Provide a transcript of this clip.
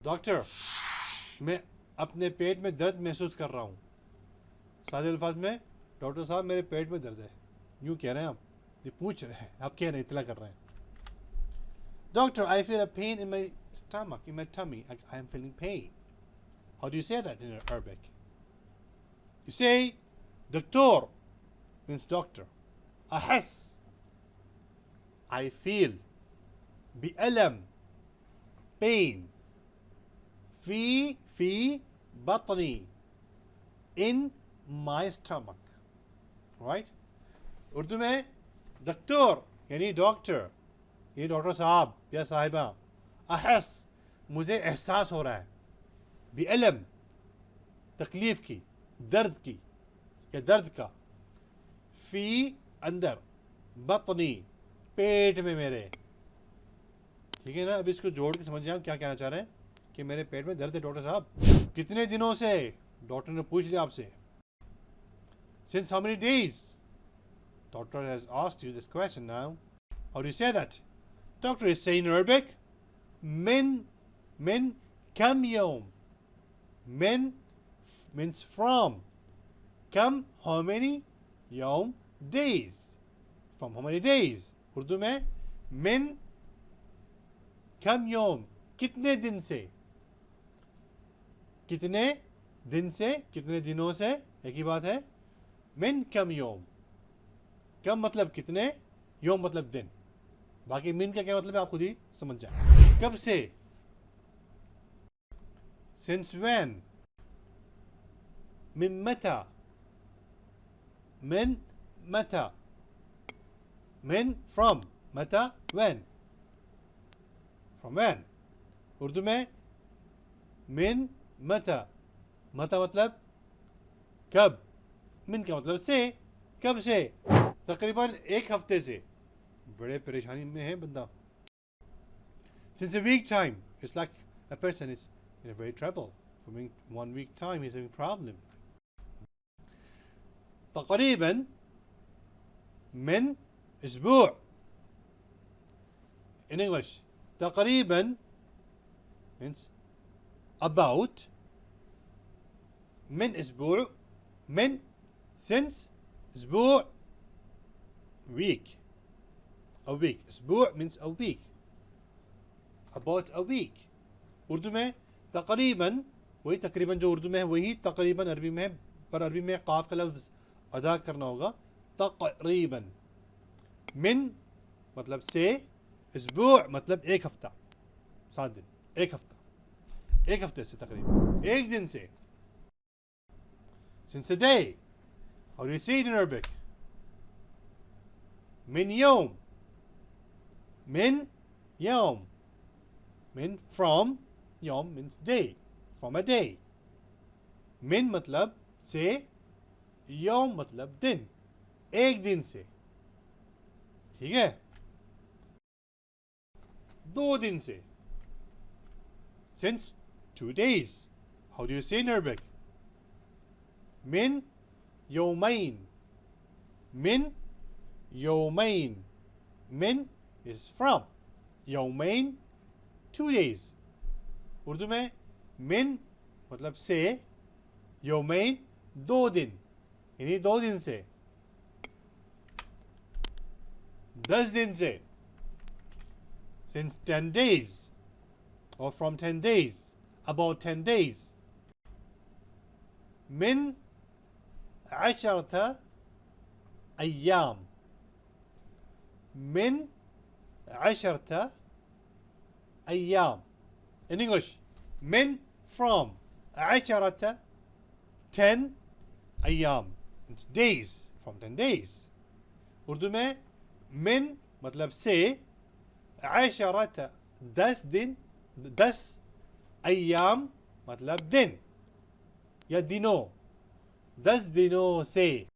Doctor, मैं अपने पेट में दर्द महसूस कर रहा हूँ। सादे अल्फाज में, डॉक्टर साहब मेरे पेट में दर्द है, यूँ कह रहे हैं आप, ये पूछ रहे हैं, आप कह रहे हैं, इतला कर रहे हैं। Doctor, I feel a pain in my stomach, in my tummy. I am feeling pain. How do you say that in Arabic? You say دكتور means doctor. أحس, I feel. بألم, pain. في بطني, in my stomach. Right? Urdu में दक्तोर यानी doctor, ये doctor साहब या साहिबा। अहस, मुझे एहसास हो रहा है। बिअलम, तकलीफ की, दर्द की या दर्द का। फी, अंदर। बतनी, पेट में मेरे। ठीक है ना। अब इसको जोड़ के समझ जाए क्या कहना चाह रहे हैं कि मेरे पेट में दर्द है डॉक्टर साहब। कितने दिनों से? डॉक्टर ने पूछ लिया आपसे। Since how many days? Doctor has asked you this question now. How do you say that? Doctor is saying in Arabic, min kam youm. Min means from. Kam, how many? Youm, days. From how many days? Urdu में min kam youm, कितने दिन से? कितने दिन से, कितने दिनों से, एक ही बात है। min kam youm, कम मतलब कितने, योम मतलब दिन। बाकी मिन का क्या मतलब है आप खुद ही समझ जाए। कब से? Since when? من متى? من متى? من from, متى when? From when? Urdu में min متى, मता मतलब कब, मिन का मतलब से, कब से? तकरीबन एक हफ्ते से। बड़े परेशानी में है बंदा। Since a week time, it's like a person is in a very trouble. For 1 week time, he's having a problem. تقريبا من أسبوع. In English, تقريبا means about. من أسبوع, من since, أسبوع week. A week. أسبوع means a week. About a week. Urdu में तकरीबन, वही तकरीबन जो उर्दू में है वही तकरीबन अरबी में है, पर अरबी में काफ का लफ्ज़ अदा करना होगा। तकरीबन। मिन मतलब से, अस्बूअ मतलब एक हफ्ता, 7 दिन, एक हफ्ता, एक हफ्ते से तकरीबन, एक दिन से। Since a day. How do you say it in Arabic? من يوم. من يوم. من from, يوم means day, from a day. من मतलब से, यौम मतलब दिन, एक दिन से। ठीक है। 2 दिन से। Since 2 days. How do you say in Arabic? من يومين. من يومين. من is from. يومين 2 days. Urdu में min मतलब से, यौमैन 2 दिन, यानी 2 दिन से। 10 दिन से। Since 10 days, or from 10 days, about 10 days. من 10 أيام. من 10 أيام. In English, من from 10 أيام. It's days, from 10 days. Urdu में من मतलब से, 10 दिन, 10 أيام मतलब दिन या दिनों, 10 दिनों से।